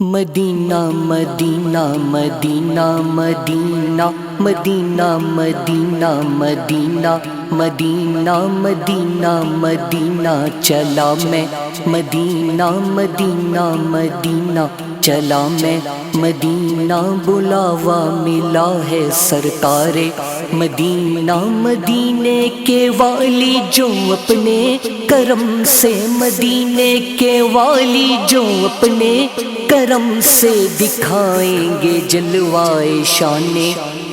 مدینہ مدینہ مدینہ مدینہ مدینہ مدینہ مدینہ مدینہ مدینہ مدینہ چلا میں مدینہ مدینہ مدینہ چلا میں مدینہ بلاوا ملا ہے سرکار مدینہ مدینے کے والی جو اپنے کرم سے مدینے کے والی جو اپنے کرم سے دکھائیں گے جلوائے شان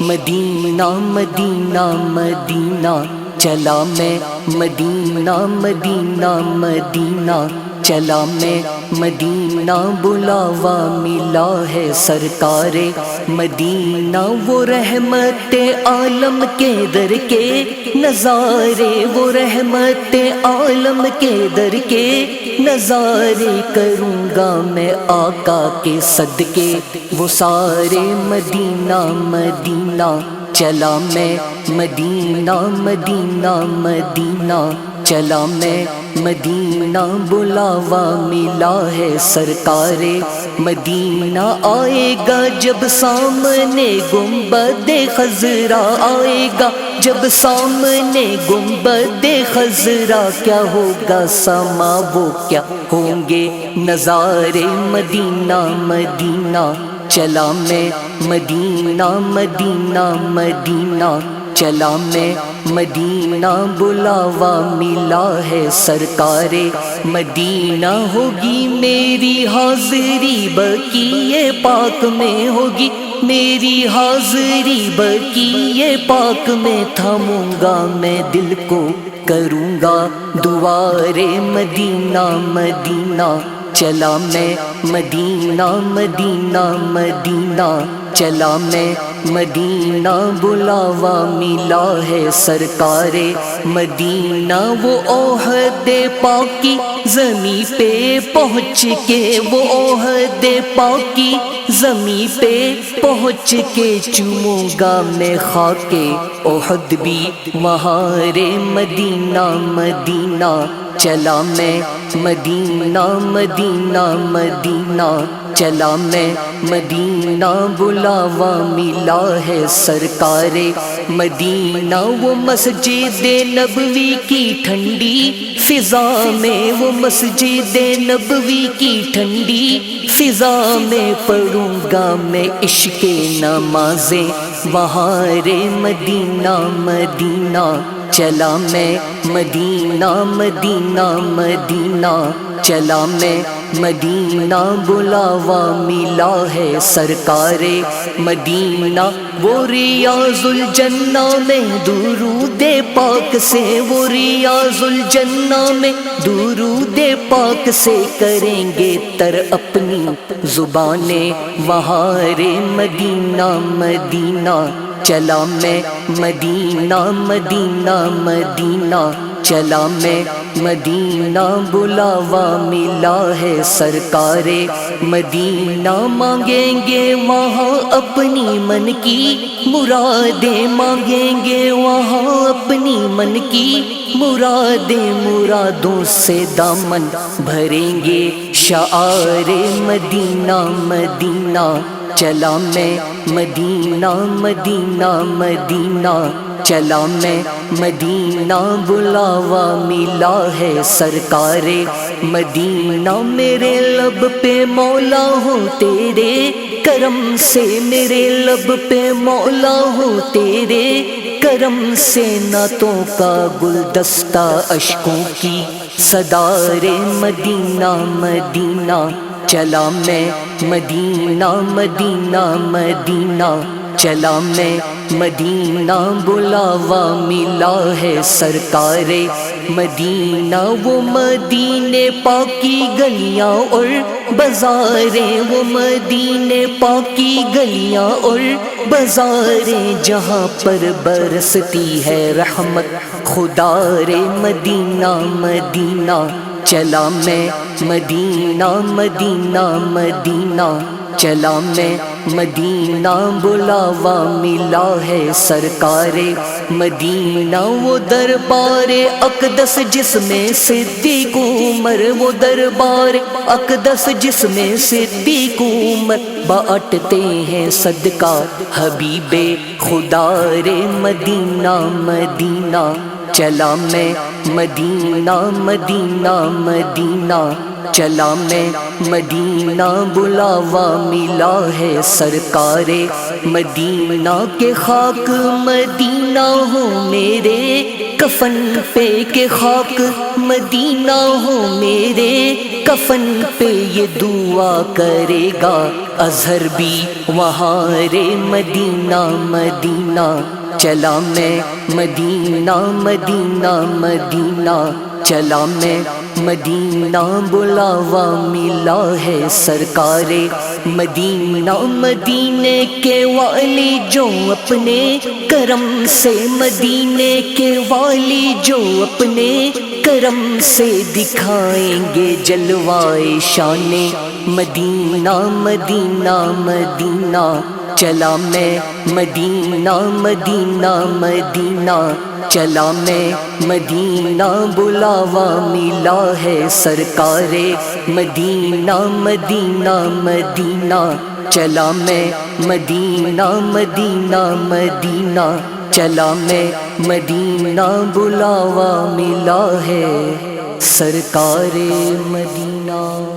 مدینہ مدینہ مدینہ چلا میں مدینہ مدینہ مدینہ چلا میں مدینہ بلاوا ملا ہے سرکار مدینہ وہ رحمت عالم کے در کے نظارے وہ رحمت عالم کے در کے نظارے کروں گا میں آقا کے صدقے وہ سارے مدینہ مدینہ چلا میں مدینہ مدینہ مدینہ چلا میں مدینہ بلاوا ملا ہے سرکار مدینہ آئے گا جب سامنے گنبد خضرا آئے گا جب سامنے گنبد خضرا کیا ہوگا سما وہ کیا ہوں گے نظارے مدینہ مدینہ چلا میں مدینہ مدینہ مدینہ چلا میں مدینہ بلاوا ملا ہے سرکار مدینہ ہوگی میری حاضری بقیے پاک میں ہوگی میری حاضری بقیے پاک میں تھاموں گا میں دل کو کروں گا دوارے مدینہ مدینہ چلا میں مدینہ مدینہ مدینہ چلا میں مدینہ بلاوا ملا ہے سرکار مدینہ وہ عہد پاکی زمیں پہ پہنچ کے وہ عہد پاکی زمیں پہ پہنچ کے چوموں گا میں خاک احد بھی وہاں رے مدینہ مدینہ چلا میں مدینہ مدینہ مدینہ چلا میں مدینہ بلاوا ملا ہے سرکار مدینہ وہ مسجد نبوی کی ٹھنڈی فضا میں وہ مسجد نبوی کی ٹھنڈی فضا میں پڑھوں گا میں عشق نمازیں وہاں رے مدینہ مدینہ چلا میں مدینہ مدینہ مدینہ چلا میں مدینہ بلاوا ملا ہے سرکار مدینہ وہ ریاض الجنہ میں درود پاک سے وہ ریاض الجنہ میں درود پاک سے کریں گے تر اپنی زبانیں وہاں رے مدینہ مدینہ چلا میں مدینہ مدینہ مدینہ چلا میں مدینہ بلاوا ملا ہے سرکار مدینہ مانگیں گے وہاں اپنی من کی مرادیں مانگیں گے وہاں اپنی من کی مرادیں مرادوں سے دامن بھریں گے شعار مدینہ مدینہ چلا میں مدینہ مدینہ مدینہ چلا میں مدینہ بلاوا ملا ہے سرکار مدینہ میرے لب پہ مولا ہو تیرے کرم سے میرے لب پہ مولا ہو تیرے کرم سے نعتوں کا گلدستہ اشکوں کی صدار مدینہ مدینہ چلا میں مدینہ مدینہ مدینہ چلا میں مدینہ بلاوا ملا ہے سرکار مدینہ وہ مدینے پاکی گلیاں اور بازاریں وہ مدینے پاکی گلیاں اور بازاریں جہاں پر برستی ہے رحمت خدا رے مدینہ مدینہ چلا میں مدینہ مدینہ مدینہ چلا میں مدینہ بلاوا ملا ہے سرکار مدینہ، وہ دربار اقدس جس میں صدیق عمر، وہ دربار اقدس جس میں صدیق عمر بانٹتے ہیں صدقہ حبیب خدا رے مدینہ مدینہ، چلا میں مدینہ مدینہ مدینہ، چلا میں مدینہ بلاوا ملا ہے سرکار مدینہ کے خاک مدینہ ہو میرے کفن پہ کہ خاک مدینہ ہو میرے کفن پہ، یہ دعا کرے گا اظہر بھی وہاں رے مدینہ مدینہ، چلا میں مدینہ مدینہ مدینہ، چلا میں مدینہ بلاوا ملا ہے سرکار مدینہ، مدینے کے والی جو اپنے کرم سے، مدینے کے والی جو اپنے کرم سے دکھائیں گے جلوائے شان مدینہ مدینہ مدینہ، چلا میں مدینہ مدینہ مدینہ، چلا میں مدینہ بلاوا ملا ہے سرکار مدینہ مدینہ مدینہ، چلا میں مدینہ مدینہ مدینہ، چلا میں مدینہ بلاوا ملا ہے سرکار مدینہ۔